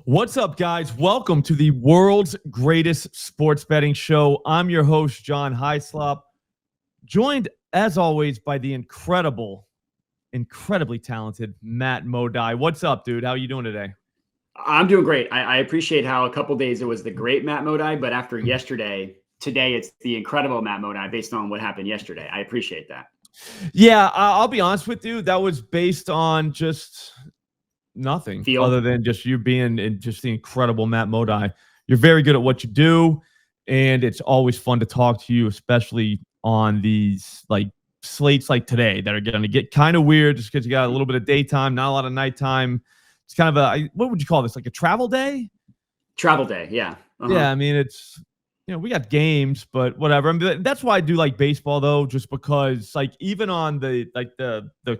What's up, guys? Welcome to the world's greatest sports betting show. I'm your host, John Hyslop, joined, as always, by the incredibly talented Matt Modai. What's up, dude? How are you doing today? I'm doing great. I appreciate how a couple days it was the great Matt Modai, but after yesterday, today it's the incredible Matt Modai based on what happened yesterday. I appreciate that. Yeah, I'll be honest with you. That was based on just nothing other than just you being just the incredible Matt Modai. You're very good at what you do, and it's always fun to talk to you, especially on these like slates like today that are going to get kind of weird just because you got a little bit of daytime, not a lot of nighttime. It's kind of what would you call this? Like a travel day? Travel day, yeah. Yeah, I mean, it's, we got games, but whatever. I mean, that's why I do like baseball, though, just because, like, even on the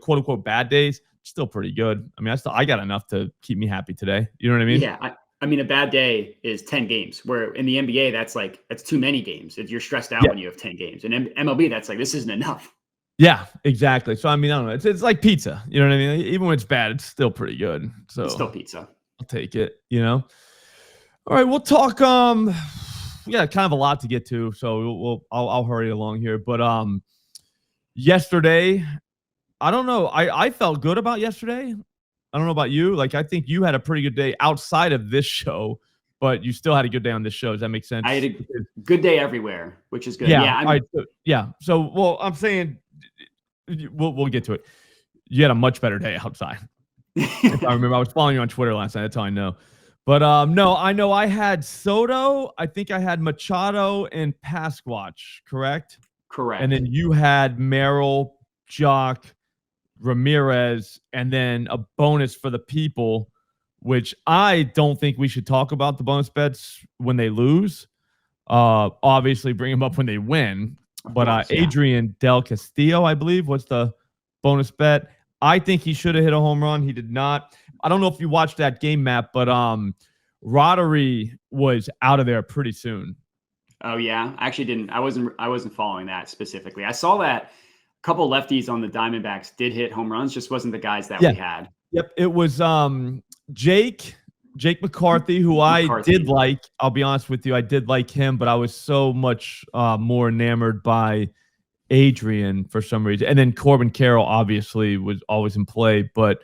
quote unquote bad days, still pretty good. I mean, I got enough to keep me happy today. You know what I mean? Yeah, I mean, a bad day is 10 games. Where in the NBA, that's too many games. You're stressed out when you have 10 games. And MLB, that's like this isn't enough. Yeah, exactly. So I mean, I don't know. It's like pizza. You know what I mean? Even when it's bad, it's still pretty good. So it's still pizza. I'll take it. All right, we'll talk. We got kind of a lot to get to, so I'll hurry along here. But yesterday, I don't know. I felt good about yesterday. I don't know about you. Like, I think you had a pretty good day outside of this show, but you still had a good day on this show. Does that make sense? I had a good day everywhere, which is good. Yeah. So, well, I'm saying we'll get to it. You had a much better day outside. If I remember, I was following you on Twitter last night. That's all I know. But no, I know I had Soto. I think I had Machado and Pasquatch, correct? Correct. And then you had Merrill, Jock, Ramirez, and then a bonus for the people, which I don't think we should talk about the bonus bets when they lose. Obviously, bring them up when they win. But Adrian Del Castillo, I believe, was the bonus bet. I think he should have hit a home run. He did not. I don't know if you watched that game, Matt, but Roddery was out of there pretty soon. Oh yeah, I actually didn't. I wasn't following that specifically. I saw that a couple lefties on the Diamondbacks did hit home runs. Just wasn't the guys that we had. Yep, it was Jake McCarthy, who I did like. I'll be honest with you, I did like him, but I was so much more enamored by Adrian for some reason. And then Corbin Carroll obviously was always in play, but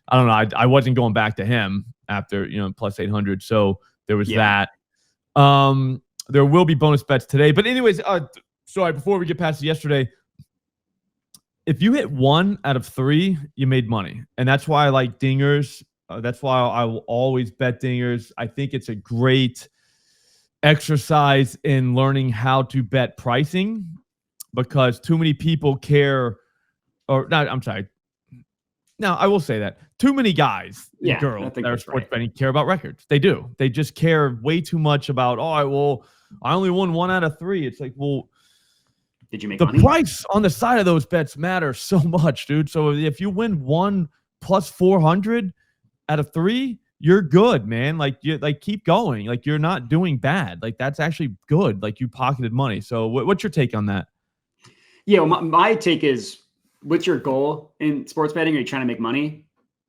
I don't know. I wasn't going back to him after, plus 800. So there was that. There will be bonus bets today. But anyways, sorry, before we get past yesterday, if you hit 1 out of 3, you made money. And that's why I like dingers. That's why I will always bet dingers. I think it's a great exercise in learning how to bet pricing because too many people care, or not, I'm sorry. Now, I will say that too many guys and girls that are sports betting care about records. They do. They just care way too much about, I only won 1 out of 3. It's like, well, did you make money? The price on the side of those bets matters so much, dude. So if you win 1 plus 400 out of 3, you're good, man. Like, keep going. Like, you're not doing bad. Like, that's actually good. Like, you pocketed money. So what's your take on that? Yeah, well, my take is, what's your goal in sports betting? Are you trying to make money?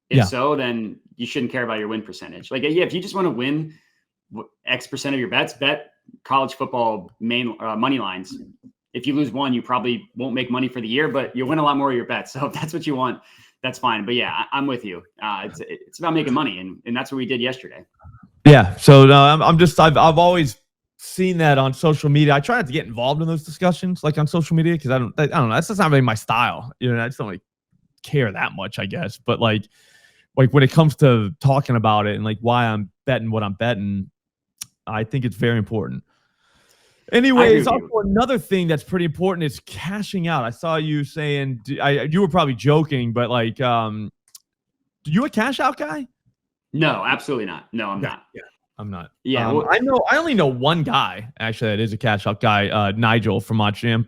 If so, then you shouldn't care about your win percentage. Like, if you just want to win X percent of your bets, bet college football main money lines. If you lose 1, you probably won't make money for the year, but you'll win a lot more of your bets. So if that's what you want, that's fine. But yeah, I'm with you. It's about making money, and that's what we did yesterday. Yeah. So no, I've always seen that on social media. I try not to get involved in those discussions, like on social media, because I don't know. That's just not really my style. I just don't really care that much, I guess. But like when it comes to talking about it and like why I'm betting what I'm betting, I think it's very important. Anyways, also another thing that's pretty important is cashing out. I saw you saying, you were probably joking, but like, you a cash out guy? No, absolutely not. No, I'm not. Yeah, I'm not. Yeah, I only know one guy actually that is a cash out guy. Nigel from Montreal.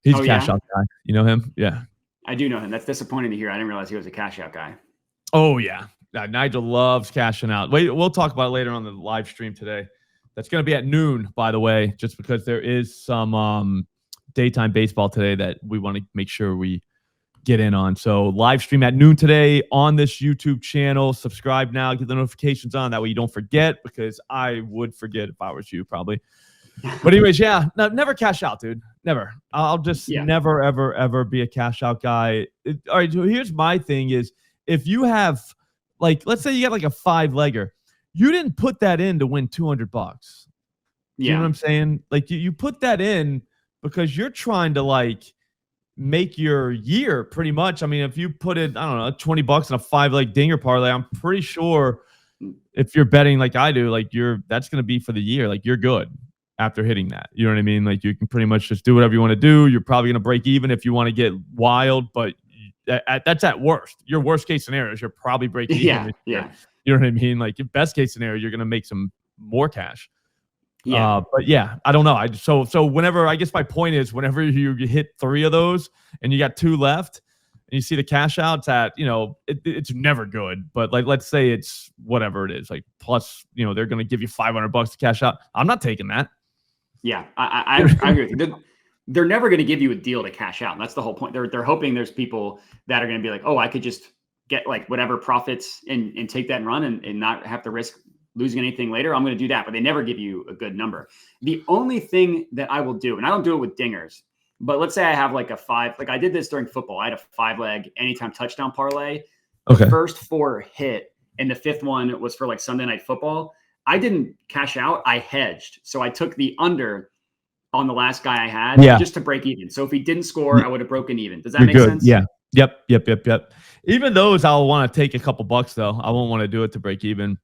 He's a cash out guy. You know him? Yeah, I do know him. That's disappointing to hear. I didn't realize he was a cash out guy. Oh yeah, Nigel loves cashing out. Wait, we'll talk about it later on the live stream today. That's going to be at noon, by the way, just because there is some daytime baseball today that we want to make sure we get in on. So live stream at noon today on this YouTube channel. Subscribe now, get the notifications on. That way you don't forget, because I would forget if I was you probably. But anyways, yeah, no, never cash out, dude. Never. I'll just never, ever, ever be a cash out guy. All right, so here's my thing is, if you have, like, let's say you got like a 5-legger, you didn't put that in to win $200. You know what I'm saying? Like, you put that in because you're trying to, like, make your year pretty much. I mean, if you put it, I don't know, $20 in a 5-leg dinger parlay, I'm pretty sure if you're betting like I do, like, that's going to be for the year. Like, you're good after hitting that. You know what I mean? Like, you can pretty much just do whatever you want to do. You're probably going to break even if you want to get wild, but that's at worst. Your worst case scenario is you're probably breaking even. Yeah. You know what I mean? Like, your best case scenario, you're going to make some more cash. Yeah. But yeah, I don't know. So whenever, I guess my point is, whenever you hit 3 of those and you got 2 left and you see the cash outs at, you know, it's never good, but like, let's say it's whatever it is, like plus, you know, they're going to give you $500 to cash out. I'm not taking that. Yeah. I agree with you. They're never going to give you a deal to cash out. And that's the whole point. They're hoping there's people that are going to be like, oh, I could just get like whatever profits and take that and run and not have to risk losing anything later. I'm going to do that, but they never give you a good number. The only thing that I will do, and I don't do it with dingers, but let's say I have like a 5, like I did this during football. I had a 5-leg anytime touchdown parlay. The first 4 hit, and the 5th one was for like Sunday Night Football. I didn't cash out. I hedged. So I took the under on the last guy I had just to break even. So if he didn't score, I would have broken even. Does that make sense? Yeah. Yep. Even those, I'll want to take a couple bucks though. I won't want to do it to break even.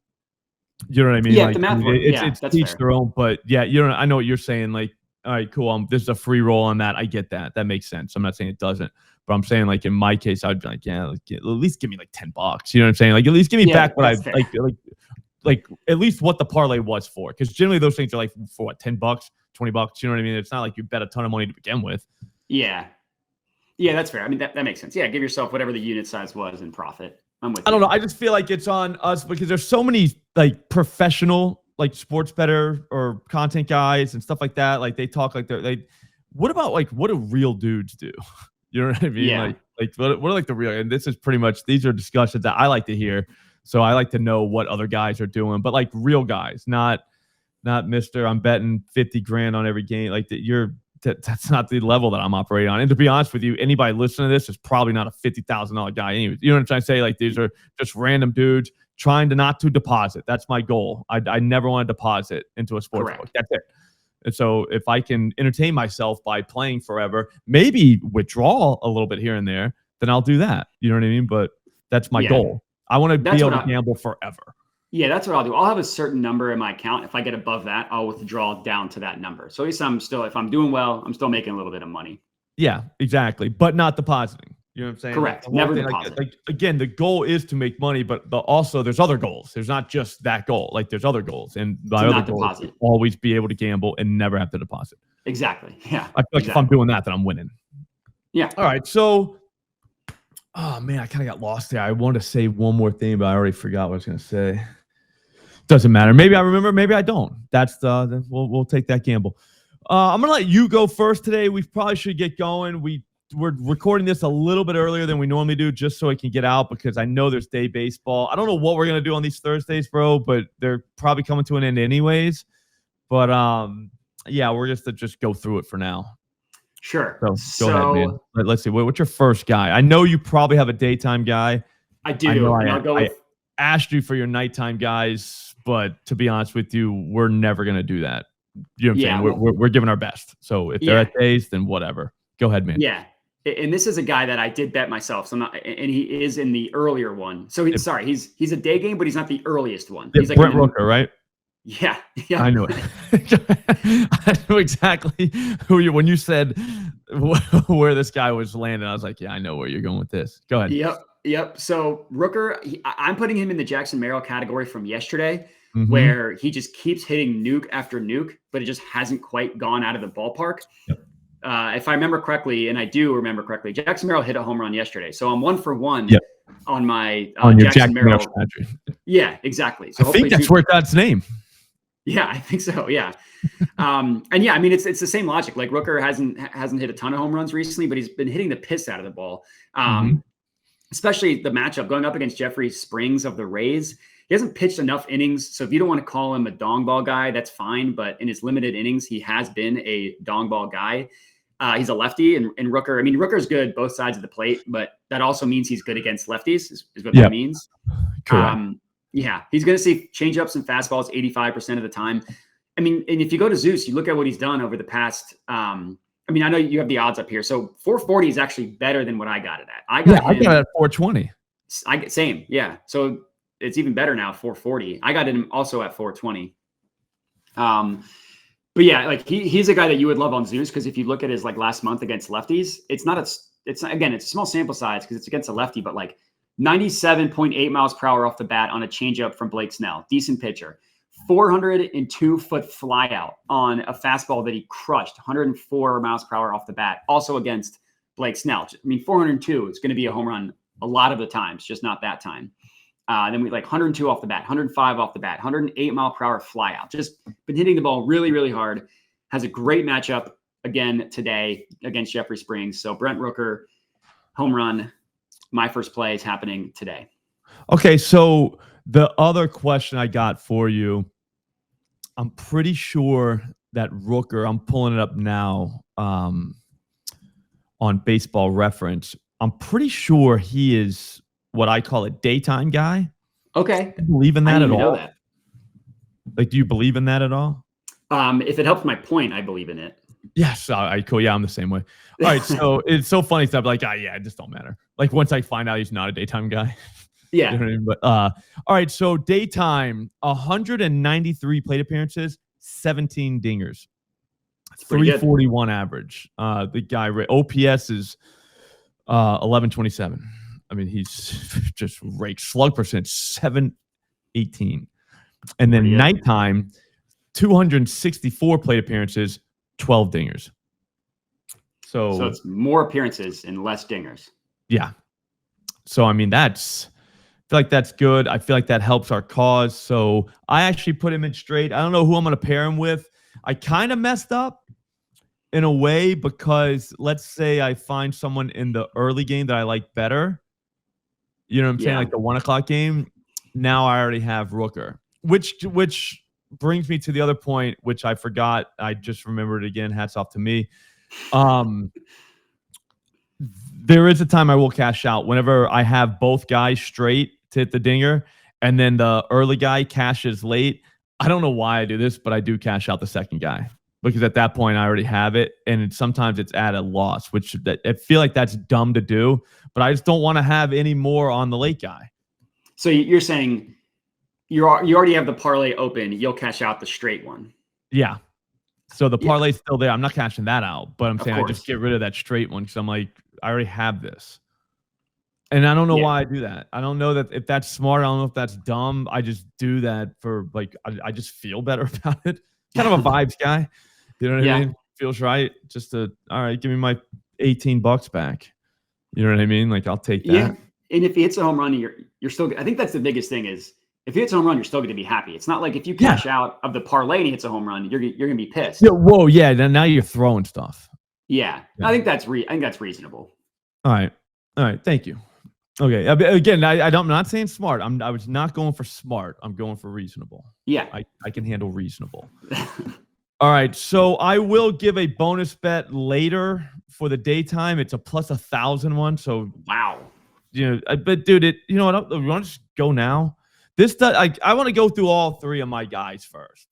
You know what I mean? Yeah, like, the math works. It's each their own. But yeah, I know what you're saying. Like, all right, cool. This is a free roll on that. I get that. That makes sense. I'm not saying it doesn't, but I'm saying, like, in my case, I'd be like, yeah, like, at least give me like $10. You know what I'm saying? Like, at least give me back what I like at least what the parlay was for. Because generally those things are like for what, $10, $20. You know what I mean? It's not like you bet a ton of money to begin with. Yeah, that's fair. I mean, that makes sense. Yeah, give yourself whatever the unit size was and profit. I'm with you. I don't know. I just feel like it's on us because there's so many like professional, like sports bettor or content guys and stuff like that. Like, they talk like they're like, what about like, what do real dudes do? You know what I mean? Yeah. Like what are like the real, and this is pretty much, these are discussions that I like to hear. So I like to know what other guys are doing, but like real guys, not Mr. I'm betting 50 grand on every game. Like that's not the level that I'm operating on. And to be honest with you, anybody listening to this is probably not a $50,000 guy anyway. You know what I'm trying to say? Like, these are just random dudes trying to not to deposit. That's my goal. I never want to deposit into a sports book. That's it. And so if I can entertain myself by playing forever, maybe withdraw a little bit here and there, then I'll do that. You know what I mean? But that's my goal. I want to be able to gamble forever. Yeah, that's what I'll do. I'll have a certain number in my account. If I get above that, I'll withdraw down to that number. So at least if I'm doing well, I'm still making a little bit of money. Yeah, exactly. But not depositing. You know what I'm saying? Correct. Never deposit. Like, again, the goal is to make money, but also there's other goals. There's not just that goal. Like, there's other goals. And my other goal is to always be able to gamble and never have to deposit. Exactly. Yeah. I feel like if I'm doing that, then I'm winning. Yeah. All right. So, oh man, I kind of got lost there. I wanted to say one more thing, but I already forgot what I was going to say. Doesn't matter. Maybe I remember. Maybe I don't. That's we'll take that gamble. I'm gonna let you go first today. We probably should get going. We're recording this a little bit earlier than we normally do, just so it can get out, because I know there's day baseball. I don't know what we're gonna do on these Thursdays, bro, but they're probably coming to an end anyways. But yeah, we're just go through it for now. Sure. So go ahead, man. Let's see. What's your first guy? I know you probably have a daytime guy. I do. I asked you for your nighttime guys, but to be honest with you, we're never gonna do that. You know what I'm saying? We're giving our best. So if they're at days, then whatever. Go ahead, man. Yeah. And this is a guy that I did bet myself. So and he is in the earlier one. So he's a day game, but he's not the earliest one. He's like Brent Rooker, right? Yeah. I knew it. I knew exactly when you said where this guy was landing, I was like, yeah, I know where you're going with this. Go ahead. Yep. So Rooker, I'm putting him in the Jackson Merrill category from yesterday, where he just keeps hitting nuke after nuke, but it just hasn't quite gone out of the ballpark. Yep. If I remember correctly, and I do remember correctly, Jackson Merrill hit a home run yesterday. So I'm 1 for 1 on my on your Jackson Merrill strategy. Yeah, exactly. So I think that's where it got its name. Yeah, I think so. Yeah. And yeah, I mean, it's the same logic. Like Rooker hasn't hit a ton of home runs recently, but he's been hitting the piss out of the ball. Especially the matchup going up against Jeffrey Springs of the Rays. He hasn't pitched enough innings. So if you don't want to call him a dong ball guy, that's fine. But in his limited innings, he has been a dong ball guy. He's a lefty, and Rooker. I mean, Rooker's good both sides of the plate, but that also means he's good against lefties. Is what that means. Correct. Yeah, he's going to see changeups and fastballs 85% of the time. I mean, and if you go to Zeus, you look at what he's done over the past. I mean, I know you have the odds up here, so 440 is actually better than what I got it at. I got it at 420. Same, yeah. So it's even better now, 440. I got it also at 420. But yeah, like he's a guy that you would love on Zeus, because if you look at his like last month against lefties, it's not again, it's a small sample size because it's against a lefty, but like 97.8 miles per hour off the bat on a changeup from Blake Snell, decent pitcher. 402-foot flyout on a fastball that he crushed, 104 miles per hour off the bat, also against Blake Snell. I mean, 402 is going to be a home run a lot of the times, just not that time. Then we like 102 off the bat, 105 off the bat, 108 mile per hour flyout. Just been hitting the ball really, really hard. Has a great matchup again today against Jeffrey Springs. So Brent Rooker, home run. My first play is happening today. Okay, so the other question I got for you, I'm pretty sure that Rooker, I'm pulling it up now on Baseball Reference. I'm pretty sure he is what I call a daytime guy. Okay. Do you believe in that at all? Know that. Like, do you believe in that at all? If it helps my point, I believe in it. Yes, cool. Yeah, I'm the same way. All right, so it's so funny stuff. Like, yeah, it just don't matter. Like once I find out he's not a daytime guy. Yeah. You know what I mean? But all right, so daytime, 193 plate appearances, 17 dingers, 341 average. The guy OPS is 1127. I mean, he's just raked. Slug percent 718, and then nighttime, 264 plate appearances, 12 dingers. So it's more appearances and less dingers. Yeah. So I mean, I feel like that's good. I feel like that helps our cause. So I actually put him in straight. I don't know who I'm going to pair him with. I kind of messed up in a way, because let's say I find someone in the early game that I like better. You know what I'm saying? Like the 1 o'clock game. Now I already have Rooker, which brings me to the other point, which I forgot. I just remembered again. Hats off to me. There is a time I will cash out whenever I have both guys straight to hit the dinger, and then the early guy cashes late. I don't know why I do this, but I do cash out the second guy, because at that point I already have it, and sometimes it's at a loss, which I feel like that's dumb to do, but I just don't want to have any more on the late guy. So you're saying you already have the parlay open. You'll cash out the straight one. Yeah. So the parlay's still there. I'm not cashing that out, but I'm saying I just get rid of that straight one, because I'm like, I already have this. And I don't know why I do that. I don't know if that's smart. I don't know if that's dumb. I just do that for like, I just feel better about it. Kind of a vibes guy. You know what I mean? Feels right. Just all right, give me my $18 back. You know what I mean? Like, I'll take that. Yeah. And if he hits a home run, you're still, I think that's the biggest thing is, if he hits a home run, you're still going to be happy. It's not like if you cash out of the parlay and he hits a home run, you're going to be pissed. Yeah, whoa, yeah. Then now you're throwing stuff. Yeah. I think that's reasonable. All right. Thank you. Okay. Again, I'm not saying smart. I was not going for smart. I'm going for reasonable. Yeah. I can handle reasonable. All right. So I will give a bonus bet later for the daytime. It's a plus 1,000 one. So wow. You know, but dude, you know what? You want to just go now? I want to go through all three of my guys first.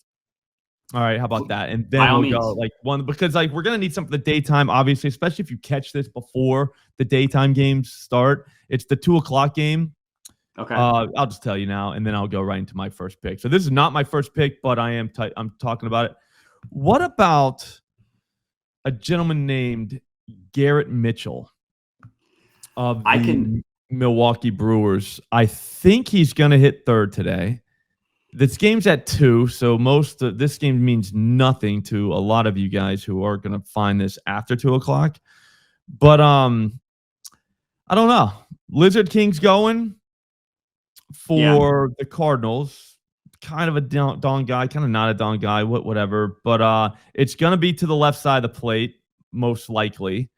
All right, how about that? And then we'll go like one, because like we're gonna need some for the daytime, obviously, especially if you catch this before the daytime games start. It's the 2 o'clock game. Okay. I'll just tell you now, and then I'll go right into my first pick. So this is not my first pick, but I'm talking about it. What about a gentleman named Garrett Mitchell of the Milwaukee Brewers? I think he's going to hit third today. This game's at 2, so this game means nothing to a lot of you guys who are going to find this after 2 o'clock. But I don't know. Lizard King's going for the Cardinals. kind of a Don guy, kind of not a Don guy, whatever. But it's gonna be to the left side of the plate, most likely.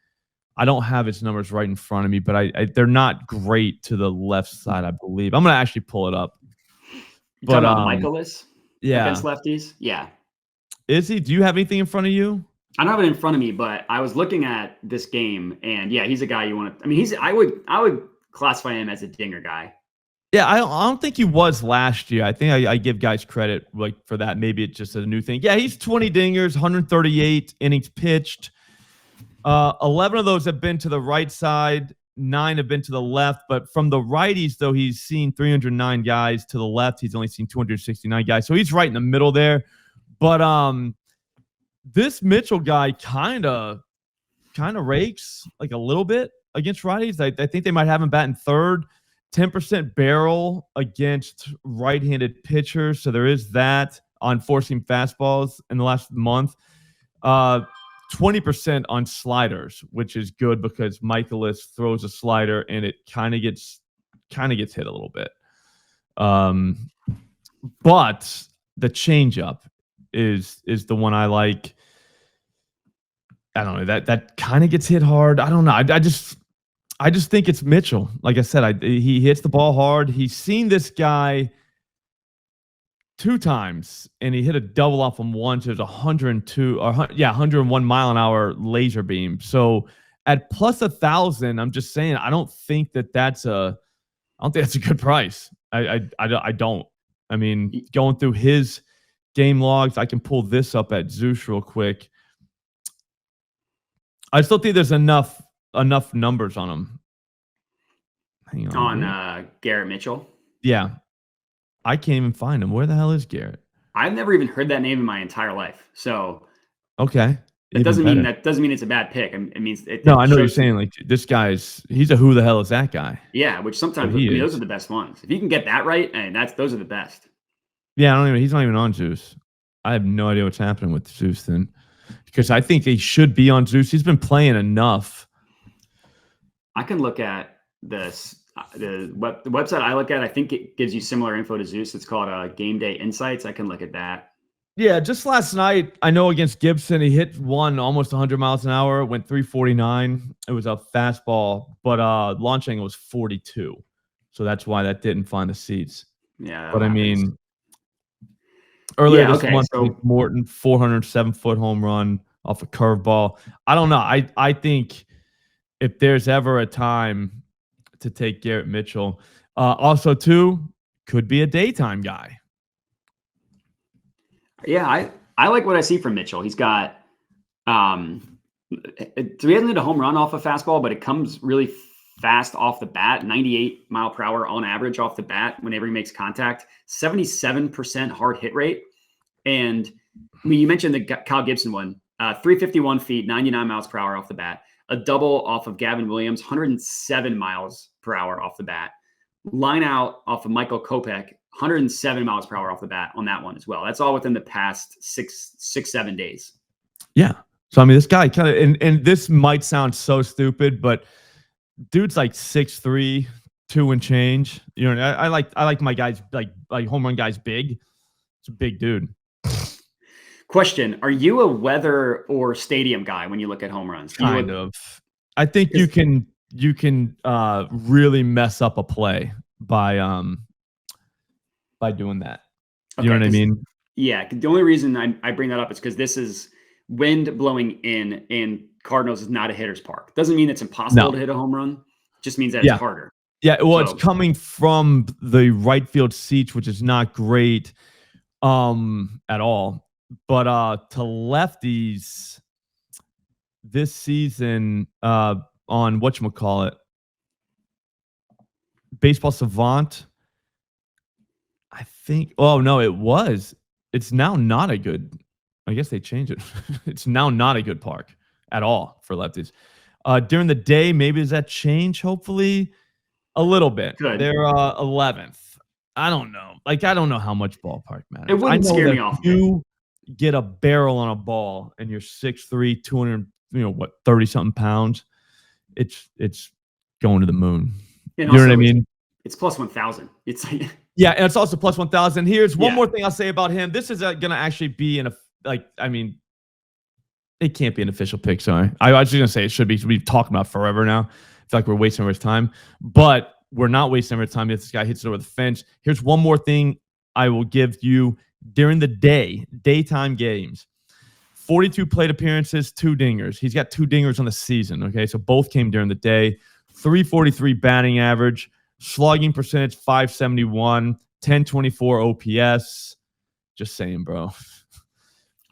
I don't have his numbers right in front of me, but they're not great to the left side, I believe. I'm gonna actually pull it up. You But talking about Michaelis yeah, against lefties? Yeah. is he? Do you have anything in front of you? I don't have it in front of me, but I was looking at this game, and yeah, he's a guy you want to. I mean, I would classify him as a dinger guy. Yeah, I don't think he was last year. I think I give guys credit like for that. Maybe it's just a new thing. Yeah, he's 20 dingers, 138 innings pitched. 11 of those have been to the right side. 9 have been to the left. But from the righties, though, he's seen 309 guys. To the left, he's only seen 269 guys. So he's right in the middle there. But this Mitchell guy kind of rakes like a little bit against righties. I think they might have him batting third. 10% barrel against right-handed pitchers. So there is that on forcing fastballs in the last month. 20% on sliders, which is good because Michaelis throws a slider and it kind of gets hit a little bit. But the changeup is the one I like. I don't know, that kind of gets hit hard. I don't know. I just think it's Mitchell. Like I said, he hits the ball hard. He's seen this guy 2 times, and he hit a double off him once. It was 101 mile an hour laser beam. So at plus 1,000, I'm just saying I don't think that's a good price. I don't. I mean, going through his game logs, I can pull this up at Zeus real quick. I still think there's enough numbers on him. Hang on Garrett Mitchell. Yeah, I can't even find him. Where the hell is Garrett? I've never even heard that name in my entire life. So okay, it doesn't mean it's a bad pick. It means no. I know what you're saying. Like this he's a who the hell is that guy? Yeah, which sometimes those are the best ones. If you can get that right, and those are the best. Yeah, he's not even on Zeus. I have no idea what's happening with Zeus then, because I think he should be on Zeus. He's been playing enough. I can look at this. The website I look at, I think it gives you similar info to Zeus. It's called Game Day Insights. I can look at that. Yeah, just last night, I know against Gibson, he hit one almost 100 miles an hour, went 349. It was a fastball, but launch angle was 42. So that's why that didn't find the seats. Yeah, but I mean, earlier this month, so Morton, 407-foot home run off a curveball. I don't know. I think if there's ever a time to take Garrett Mitchell, also too could be a daytime guy. Yeah, I like what I see from Mitchell. He's got he hasn't hit a home run off a fastball, but it comes really fast off the bat. 98 mile per hour on average off the bat whenever he makes contact. 77% hard hit rate. And I mean, you mentioned the Kyle Gibson one. 351 feet, 99 miles per hour off the bat. A double off of Gavin Williams, 107 miles per hour off the bat. Line out off of Michael Kopech, 107 miles per hour off the bat on that one as well. That's all within the past 7 days. Yeah. So, I mean, this guy kind of, and this might sound so stupid, but dude's like 6'3", 2 and change. You know, I like my guys, like home run guys big. It's a big dude. Question: are you a weather or stadium guy when you look at home runs? Kind of. I think you can really mess up a play by doing that. You know what I mean? Yeah. The only reason I bring that up is because this is wind blowing in, and Cardinals is not a hitter's park. Doesn't mean it's impossible to hit a home run. It just means that it's harder. Yeah. Well, it's coming from the right field seats, which is not great at all. But to lefties this season on whatchamacallit, Baseball Savant, I think. Oh, no, it was. It's now not a good. I guess they changed it. It's now not a good park at all for lefties. During the day, maybe does that change? Hopefully a little bit. Good. They're 11th. I don't know. Like, I don't know how much ballpark matters. It wouldn't scare me off. You get a barrel on a ball and you're 6'3", 200, 30-something pounds. It's going to the moon. You know what I mean? It's plus 1,000. It's like Yeah, and it's also plus 1,000. Here's one Yeah. more thing I'll say about him. This is going to actually be it can't be an official pick. Sorry, I was just going to say it should be. We've talked about it forever now. I feel like we're wasting everyone's time, but we're not wasting everyone's time if this guy hits it over the fence. Here's one more thing I will give you during the daytime games. 42 plate appearances, 2 dingers. He's got 2 dingers on the season. Okay, so both came during the day. 343 batting average, slugging percentage 571, 1024 OPS. Just saying, bro.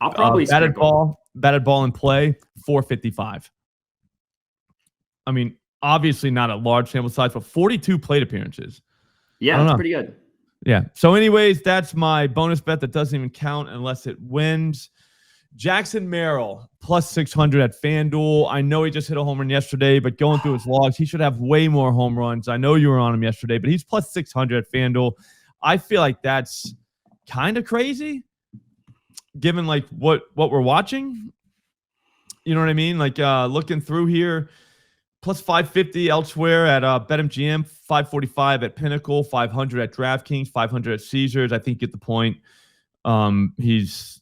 I'll probably batted ball in play 455. I mean, obviously not a large sample size, but 42 plate appearances. Yeah, that's pretty good. Yeah. So, anyways, that's my bonus bet that doesn't even count unless it wins. Jackson Merrill plus 600 at FanDuel. I know he just hit a home run yesterday, but going through his logs, he should have way more home runs. I know you were on him yesterday, but he's plus 600 at FanDuel. I feel like that's kind of crazy, given like what we're watching. You know what I mean? Like looking through here, plus 550 elsewhere at BetMGM, 545 at Pinnacle, 500 at DraftKings, 500 at Caesars. I think you get the point. He's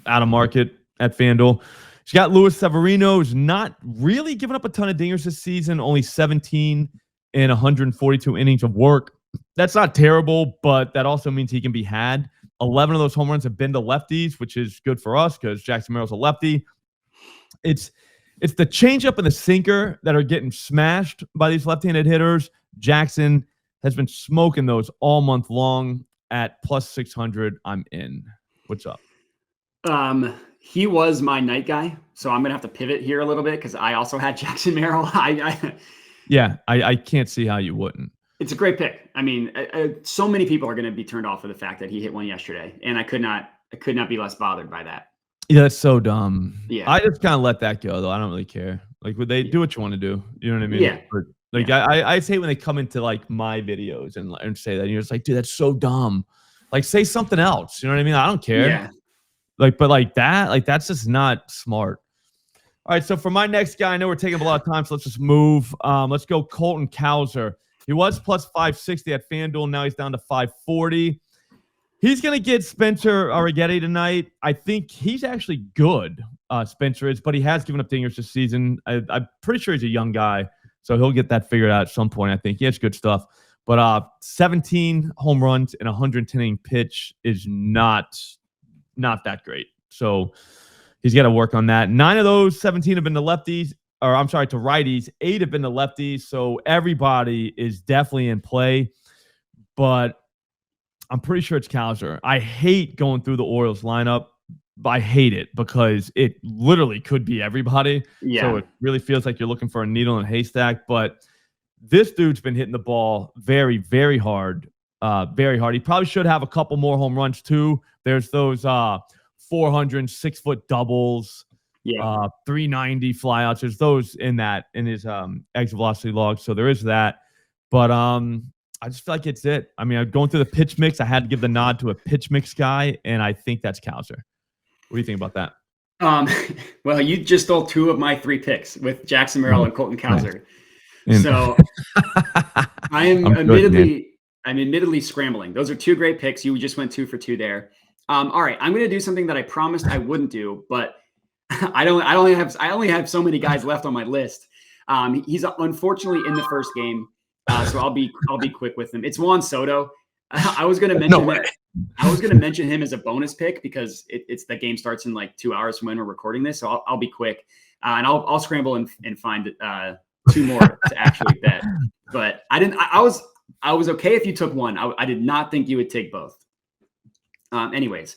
out of market at FanDuel. He's got Luis Severino, who's not really giving up a ton of dingers this season, only 17 in 142 innings of work. That's not terrible, but that also means he can be had. 11 of those home runs have been to lefties, which is good for us because Jackson Merrill's a lefty. It's the changeup and the sinker that are getting smashed by these left-handed hitters. Jackson has been smoking those all month long at plus 600. I'm in. What's up? He was my night guy, so I'm gonna have to pivot here a little bit because I also had Jackson Merrill. I can't see how you wouldn't. It's a great pick. I mean, so many people are going to be turned off with the fact that he hit one yesterday, and I could not be less bothered by that. Yeah, that's so dumb. Yeah, I just kind of let that go though. I don't really care. Like, would they do what you want to do? You know what I mean? Yeah. But, like, yeah. I hate when they come into like my videos and say that. And you're just like, dude, that's so dumb. Like, say something else. You know what I mean? I don't care. Yeah. But that's just not smart. All right, so for my next guy, I know we're taking up a lot of time, so let's just move. Let's go Colton Cowser. He was plus 560 at FanDuel. Now he's down to 540. He's going to get Spencer Arrighetti tonight. I think he's actually good, Spencer is, but he has given up dingers this season. I'm pretty sure he's a young guy, so he'll get that figured out at some point, I think. He has good stuff. But 17 home runs and 110 inning pitch is not that great. So he's got to work on that. 9 of those 17 have been to lefties, or I'm sorry, to righties. 8 have been to lefties. So everybody is definitely in play. But I'm pretty sure it's Cowser. I hate going through the Orioles lineup. I hate it because it literally could be everybody. Yeah. So it really feels like you're looking for a needle in a haystack. But this dude's been hitting the ball very, very hard. Very hard. He probably should have a couple more home runs too. There's those 406-foot doubles, 390 flyouts. There's those in his exit velocity log. So there is that. But I just feel like it's it. I mean, I'm going through the pitch mix. I had to give the nod to a pitch mix guy, and I think that's Cowser. What do you think about that? Well, you just stole 2 of my 3 picks with Jackson Merrill and Colton Cowser. Nice. So I'm admittedly scrambling. Those are 2 great picks. You just went 2 for 2 there. All right, I'm going to do something that I promised I wouldn't do, but I only have so many guys left on my list. He's unfortunately in the first game, so I'll be quick with him. It's Juan Soto. I was going to mention I was going to mention him as a bonus pick because it's the game starts in like 2 hours from when we're recording this, so I'll be quick and I'll scramble and find 2 more to actually bet. But I was okay if you took one. I did not think you would take both. Anyways,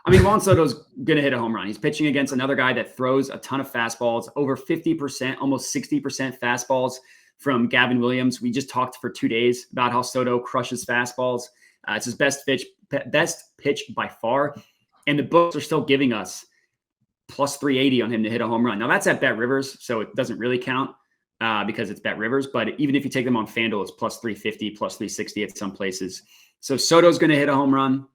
I mean, Juan Soto's going to hit a home run. He's pitching against another guy that throws a ton of fastballs, over 50%, almost 60% fastballs from Gavin Williams. We just talked for 2 days about how Soto crushes fastballs. It's his best pitch by far. And the books are still giving us plus 380 on him to hit a home run. Now that's at Bet Rivers, so it doesn't really count because it's Bet Rivers. But even if you take them on FanDuel, it's plus 350, plus 360 at some places. So Soto's going to hit a home run.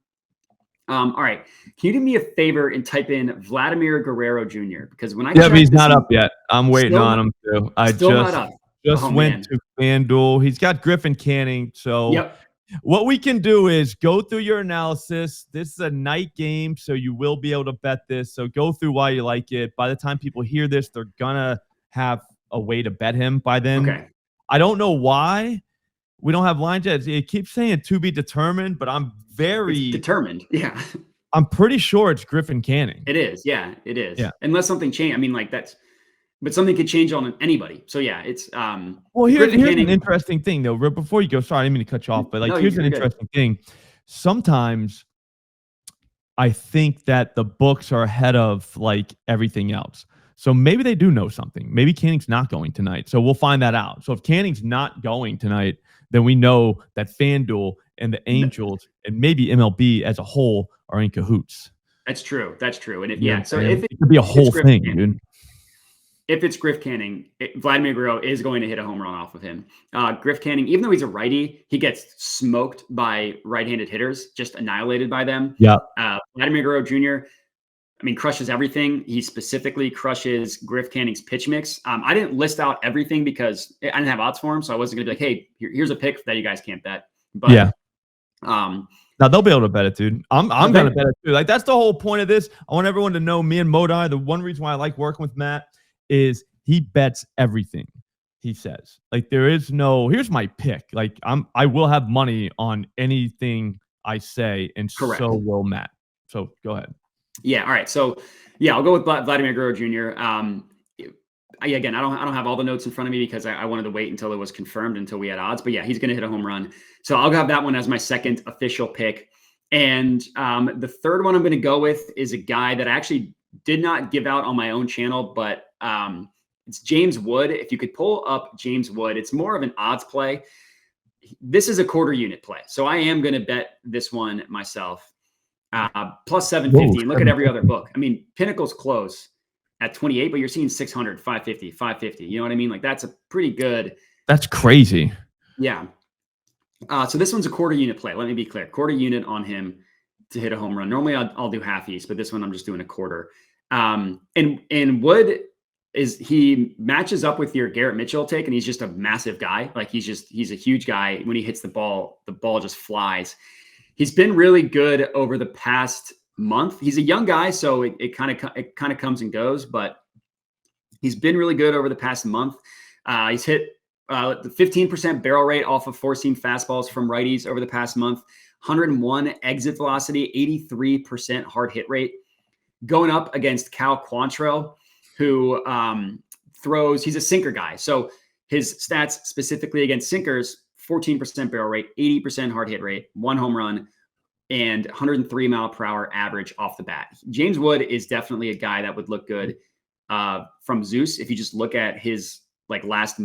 All right. Can you do me a favor and type in Vladimir Guerrero Jr.? Because when he's not up yet. I'm waiting on him too. I just went to FanDuel. He's got Griffin Canning, so What we can do is go through your analysis. This is a night game, so you will be able to bet this. So go through why you like it. By the time people hear this, they're gonna have a way to bet him by then. Okay. I don't know why we don't have lines yet. It keeps saying to be determined, but It's determined. Yeah. I'm pretty sure it's Griffin Canning. It is. Yeah, it is. Yeah. Unless something changed. I mean, like but something could change on anybody. So yeah, it's well, here's an interesting thing though. Before you go, sorry, I didn't mean to cut you off, but like here's an interesting thing. Sometimes I think that the books are ahead of like everything else. So maybe they do know something. Maybe Canning's not going tonight. So we'll find that out. So if Canning's not going tonight, then we know that FanDuel and the Angels and maybe MLB as a whole are in cahoots. That's true. That's true. And so if it could be a whole thing, dude. If it's Griff Canning, Vladimir Guerrero is going to hit a home run off of him. Griff Canning, even though he's a righty, he gets smoked by right-handed hitters, just annihilated by them. Yeah. Vladimir Guerrero Jr., I mean, crushes everything. He specifically crushes Griff Canning's pitch mix. I didn't list out everything because I didn't have odds for him, so I wasn't going to be like, hey, here's a pick that you guys can't bet. But yeah. Now they'll be able to bet it, dude. I'm going to bet it too. Like that's the whole point of this. I want everyone to know me and Modi. The one reason why I like working with Matt is he bets everything he says. Like there is no, here's my pick. Like I will have money on anything I say, and correct. So will Matt. So go ahead. Yeah. All right. So yeah, I'll go with Vladimir Guerrero Jr. Again, I don't have all the notes in front of me because I wanted to wait until it was confirmed, until we had odds. But yeah, he's going to hit a home run. So I'll have that one as my second official pick. And the third one I'm going to go with is a guy that I actually did not give out on my own channel, but it's James Wood. If you could pull up James Wood, it's more of an odds play. This is a quarter unit play. So I am going to bet this one myself. Plus 750. And look at every other book. I mean, Pinnacle's close at 28, but you're seeing 600, 550, 550. You know what I mean? Like that's a pretty good. That's crazy. Yeah. So this one's a quarter unit play. Let me be clear. Quarter unit on him to hit a home run. Normally I'll do halfies, but this one I'm just doing a quarter. And Wood he matches up with your Garrett Mitchell take, and he's just a massive guy. Like he's a huge guy. When he hits the ball just flies. He's been really good over the past month. He's a young guy, so it kind of comes and goes, but he's been really good over the past month. He's hit the 15% barrel rate off of four-seam fastballs from righties over the past month, 101 exit velocity, 83% hard hit rate. Going up against Cal Quantrill, who he's a sinker guy. So his stats specifically against sinkers, 14% barrel rate, 80% hard hit rate, 1 home run, and 103 mile per hour average off the bat. James Wood is definitely a guy that would look good from Zeus. If you just look at his last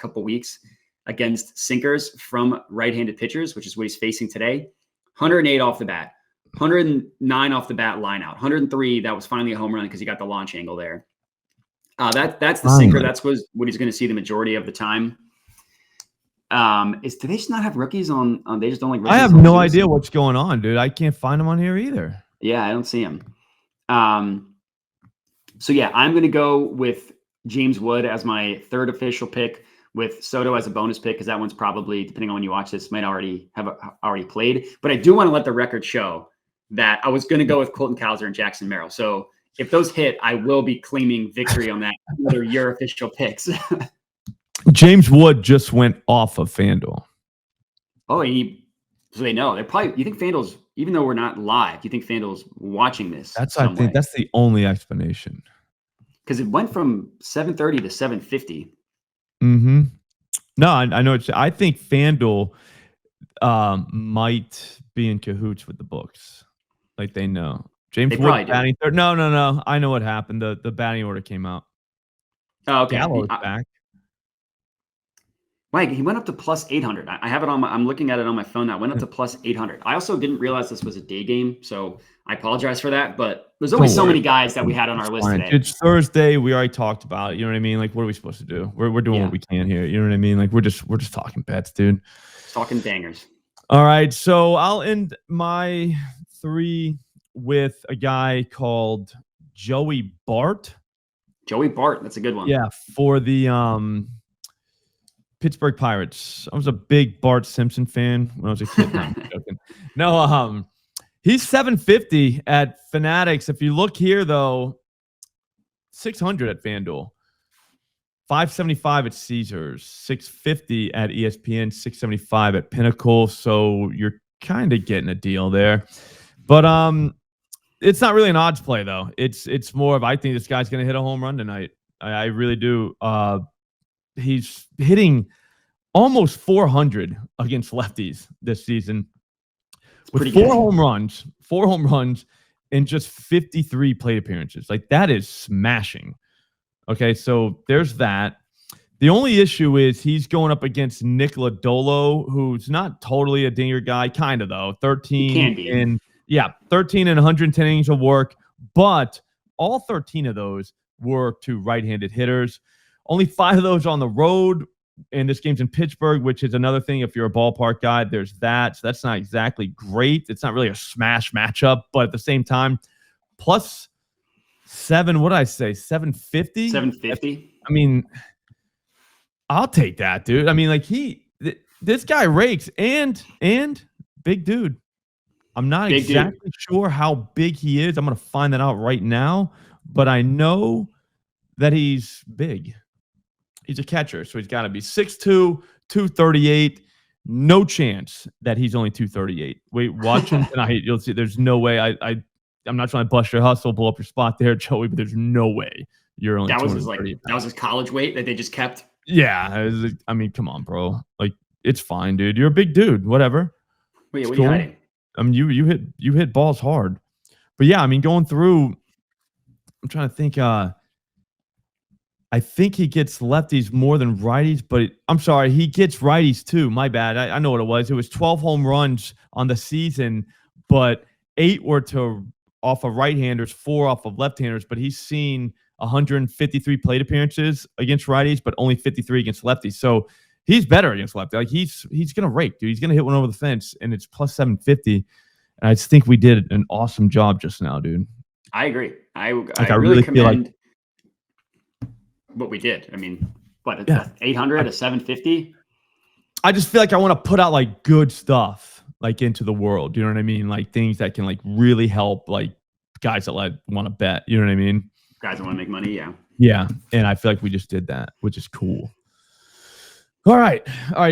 couple weeks against sinkers from right-handed pitchers, which is what he's facing today, 108 off the bat, 109 off the bat line out, 103. That was finally a home run because he got the launch angle there. That's the sinker. That's what he's going to see the majority of the time. Do they just not have rookies on? They just don't like rookies. I have no idea what's going on, dude. I can't find them on here either. Yeah, I don't see him. So yeah, I'm going to go with James Wood as my third official pick, with Soto as a bonus pick, because that one's probably, depending on when you watch this, might already have already played. But I do want to let the record show that I was going to go with Colton Cowser and Jackson Merrill. So if those hit, I will be claiming victory on that. What are your official picks? James Wood just went off of FanDuel. Oh, so they know. They're probably. You think FanDuel's, even though we're not live, you think FanDuel's watching this? I think that's the only explanation. Because it went from 730 to 750. Mm-hmm. No, I know. I think FanDuel might be in cahoots with the books. Like they know. James Wood batting third. No. I know what happened. The batting order came out. Oh, okay. Gallo's back. Mike, he went up to plus 800. I have it on I'm looking at it on my phone now. Went up to plus 800. I also didn't realize this was a day game, so I apologize for that. But there's only so many guys that we had on our list today. It's Thursday. We already talked about it. You know what I mean? Like, what are we supposed to do? We're doing what we can here. You know what I mean? Like, we're just talking bets, dude. Talking bangers. All right. So I'll end my 3 with a guy called Joey Bart. Joey Bart. That's a good one. Yeah, for the Pittsburgh Pirates. I was a big Bart Simpson fan when I was a kid. No, I'm joking. No, he's 750 at Fanatics. If you look here, though, 600 at FanDuel, 575 at Caesars, 650 at ESPN, 675 at Pinnacle. So you're kind of getting a deal there. But it's not really an odds play, though. It's more of, I think this guy's going to hit a home run tonight. I really do. He's hitting almost 400 against lefties this season with four home runs in just 53 plate appearances. Like, that is smashing. Okay, so there's that. The only issue is he's going up against Nick Lodolo, who's not totally a dinger guy, kind of, though. 13 and 110 innings of work, but all 13 of those were to right-handed hitters. Only 5 of those on the road, and this game's in Pittsburgh, which is another thing. If you're a ballpark guy, there's that. So that's not exactly great. It's not really a smash matchup, but at the same time, plus 7, what did I say? 750? 750. I mean, I'll take that, dude. I mean, like, this guy rakes and big dude. I'm not exactly sure how big he is. I'm going to find that out right now, but I know that he's big. He's a catcher, so he's got to be 6'2", 238. No chance that he's only 238. Wait, watch him tonight. You'll see. There's no way. I'm not trying to bust your hustle, blow up your spot there, Joey, but there's no way you're only. That was his college weight that they just kept. Yeah, I mean, come on, bro. Like, it's fine, dude. You're a big dude. Whatever. Wait, what are you hiding? I mean, you hit balls hard, but yeah, I mean, going through. I'm trying to think. I think he gets lefties more than righties, but I'm sorry, he gets righties too. My bad. I know what it was. It was 12 home runs on the season, but 8 were off of right-handers, 4 off of left-handers. But he's seen 153 plate appearances against righties, but only 53 against lefties. So he's better against lefties. Like, he's gonna rake, dude. He's gonna hit one over the fence, and it's plus 750. And I just think we did an awesome job just now, dude. I agree. I really commend what we did. I mean, what, 800, a 750? I just feel like I want to put out like good stuff like into the world. You know what I mean? Like things that can like really help like guys that like want to bet. You know what I mean? Guys that want to make money. Yeah. Yeah. And I feel like we just did that, which is cool. All right.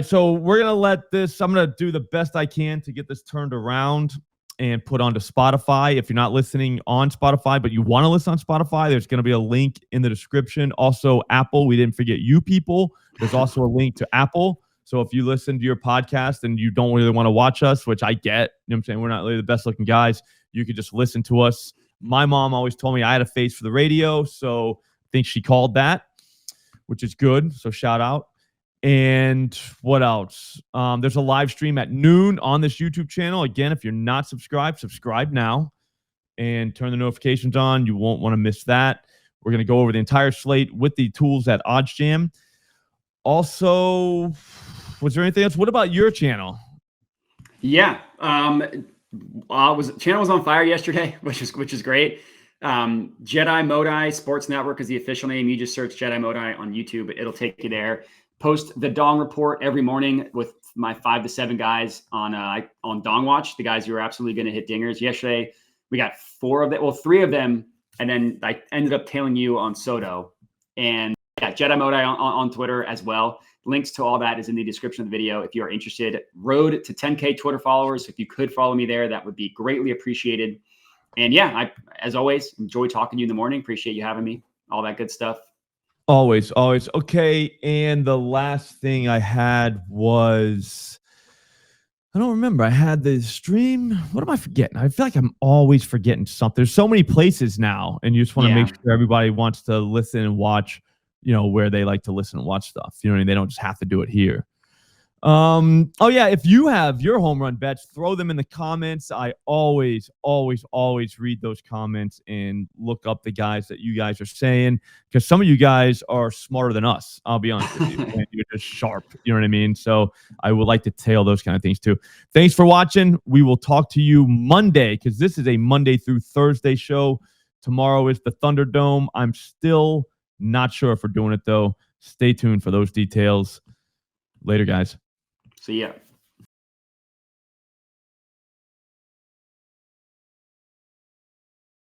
So we're going to I'm going to do the best I can to get this turned around and put onto Spotify. If you're not listening on Spotify, but you want to listen on Spotify, there's going to be a link in the description. Also, Apple, we didn't forget you people. There's also a link to Apple. So if you listen to your podcast and you don't really want to watch us, which I get, you know what I'm saying? We're not really the best looking guys. You could just listen to us. My mom always told me I had a face for the radio. So I think she called that, which is good. So shout out. And what else? There's a live stream at noon on this YouTube channel. Again, if you're not subscribed, subscribe now and turn the notifications on. You won't want to miss that. We're going to go over the entire slate with the tools at OddsJam. Also, was there anything else? What about your channel? Yeah. Channel was on fire yesterday, which is great. Jedi Modi Sports Network is the official name. You just search Jedi Modi on YouTube. It'll take you there. Post the Dong Report every morning with my 5 to 7 guys on Dong Watch, the guys who are absolutely going to hit dingers. Yesterday, we got 4 of them. Well, 3 of them, and then I ended up tailing you on Soto. And yeah, Jedi Modi on Twitter as well. Links to all that is in the description of the video if you are interested. Road to 10K Twitter followers. If you could follow me there, that would be greatly appreciated. And yeah, I, as always, enjoy talking to you in the morning. Appreciate you having me. All that good stuff. Always. Okay. And the last thing I had was, I don't remember. I had the stream. What am I forgetting? I feel like I'm always forgetting something. There's so many places now, and you just want to make sure everybody wants to listen and watch, you know, where they like to listen and watch stuff. You know what I mean? They don't just have to do it here. Oh yeah, if you have your home run bets, throw them in the comments. I always read those comments and look up the guys that you guys are saying, because some of you guys are smarter than us. I'll be honest with you. And you're just sharp. You know what I mean? So I would like to tail those kind of things too. Thanks for watching. We will talk to you Monday, because this is a Monday through Thursday show. Tomorrow is the Thunderdome. I'm still not sure if we're doing it though. Stay tuned for those details. Later, guys. See ya.